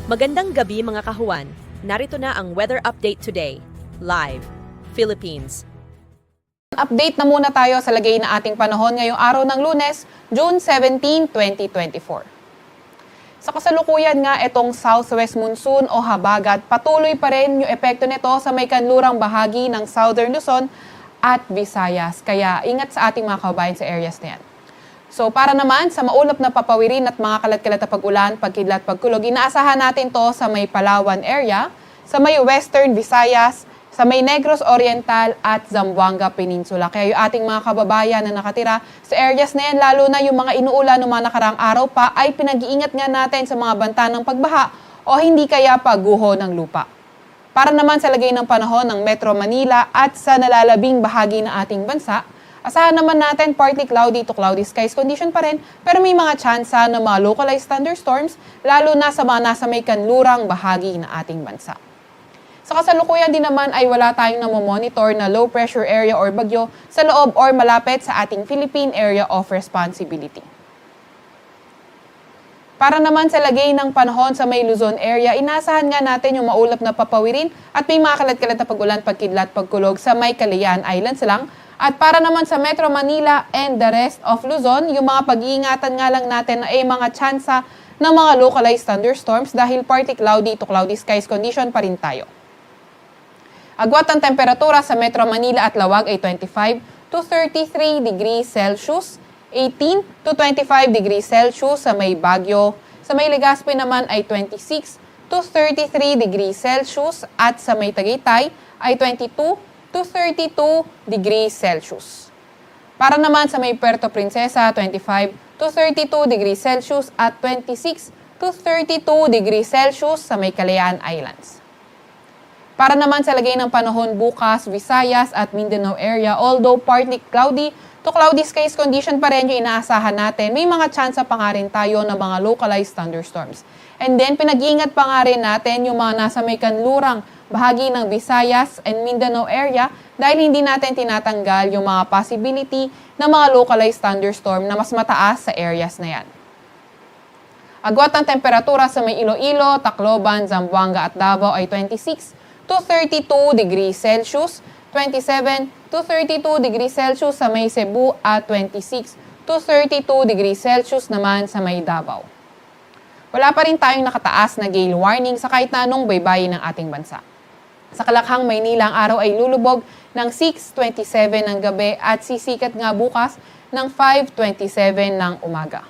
Magandang gabi mga kahuwan. Narito na ang weather update today. Live, Philippines. Update na muna tayo sa lagay na ating panahon ngayong araw ng Lunes, June 17, 2024. Sa kasalukuyan nga itong southwest monsoon o habagat, patuloy pa rin yung epekto nito sa may kanlurang bahagi ng Southern Luzon at Visayas. Kaya ingat sa ating mga kababayan sa areas na yan. So para naman sa maulap na papawirin at mga kalat-kalat na pag-ulan, pagkidlat, pagkulog, inaasahan natin to sa may Palawan area, sa may Western Visayas, sa may Negros Oriental at Zamboanga Peninsula. Kaya yung ating mga kababayan na nakatira sa areas na yan, lalo na yung mga inuulan ng mga nakaraang araw pa, ay pinag-iingat nga natin sa mga banta ng pagbaha o hindi kaya pagguho ng lupa. Para naman sa lagay ng panahon ng Metro Manila at sa nalalabing bahagi ng ating bansa, asahan naman natin partly cloudy to cloudy skies condition pa rin, pero may mga tsansa ng mga localized thunderstorms, lalo na sa mga nasa may kanlurang bahagi ng ating bansa. Sa kasalukuyan din naman ay wala tayong namomonitor na low pressure area or bagyo sa loob or malapit sa ating Philippine Area of Responsibility. Para naman sa lagay ng panahon sa may Luzon area, inasahan nga natin yung maulap na papawirin at may mga kalat-kalat na pag-ulan, pagkidlat, pagkulog sa may Calayan Islands lang. At para naman sa Metro Manila and the rest of Luzon, yung mga pag-iingatan nga lang natin ay mga tsansa ng mga localized thunderstorms dahil partly cloudy to cloudy skies condition pa rin tayo. Agwat ang temperatura sa Metro Manila at Lawag ay 25 to 33 degrees Celsius, 18 to 25 degrees Celsius sa may Baguio. Sa may Legazpi naman ay 26 to 33 degrees Celsius at sa may Tagaytay ay 22 to 32 degrees Celsius. Para naman sa may Puerto Princesa, 25 to 32 degrees Celsius at 26 to 32 degrees Celsius sa may Calayan Islands. Para naman sa lagay ng panahon bukas, Visayas at Mindanao area, although partly cloudy to cloudy skies condition pa rin yung inaasahan natin, may mga tsansa pa nga rin tayo ng mga localized thunderstorms. And then, pinag-iingat pa nga rin natin yung mga nasa may kanlurang bahagi ng Visayas and Mindanao area dahil hindi natin tinatanggal yung mga possibility ng mga localized thunderstorm na mas mataas sa areas na yan. Agwat ang temperatura sa may Iloilo, Tacloban, Zamboanga at Davao ay 26 to 32 degrees Celsius, 27 to 32 degrees Celsius sa may Cebu at 26 to 32 degrees Celsius naman sa may Davao. Wala pa rin tayong nakataas na gale warning sa kahit na anong baybayin ng ating bansa. Sa Kalakhang, Maynila, ang araw ay lulubog ng 6:27 ng gabi at sisikat nga bukas ng 5:27 ng umaga.